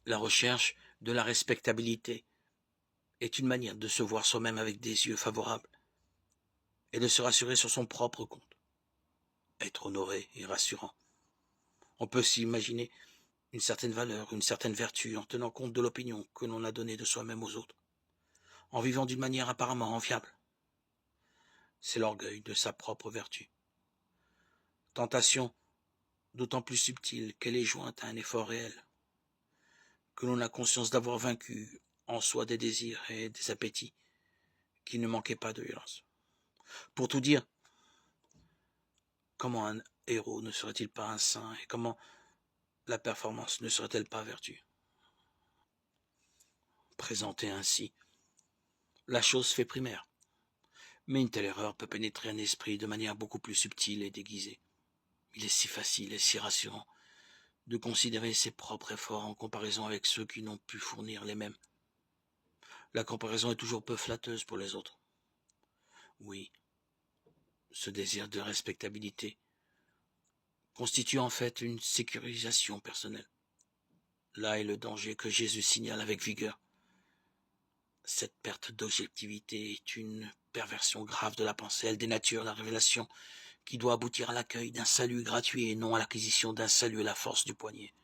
La recherche de la respectabilité est une manière de se voir soi-même avec des yeux favorables et de se rassurer sur son propre compte. Être honoré et rassurant. On peut s'imaginer une certaine valeur, une certaine vertu en tenant compte de l'opinion que l'on a donnée de soi-même aux autres, en vivant d'une manière apparemment enviable. C'est l'orgueil de sa propre vertu. Tentation d'autant plus subtile qu'elle est jointe à un effort réel, que l'on a conscience d'avoir vaincu en soi des désirs et des appétits qui ne manquaient pas de violence. Pour tout dire, comment un héros ne serait-il pas un saint et comment la performance ne serait-elle pas vertu? Présentée ainsi, la chose fait primaire. Mais une telle erreur peut pénétrer un esprit de manière beaucoup plus subtile et déguisée. Il est si facile et si rassurant de considérer ses propres efforts en comparaison avec ceux qui n'ont pu fournir les mêmes. La comparaison est toujours peu flatteuse pour les autres. Oui, ce désir de respectabilité constitue en fait une sécurisation personnelle. Là est le danger que Jésus signale avec vigueur. Cette perte d'objectivité est une perversion grave de la pensée. Elle dénature la révélation qui doit aboutir à l'accueil d'un salut gratuit et non à l'acquisition d'un salut à la force du poignet.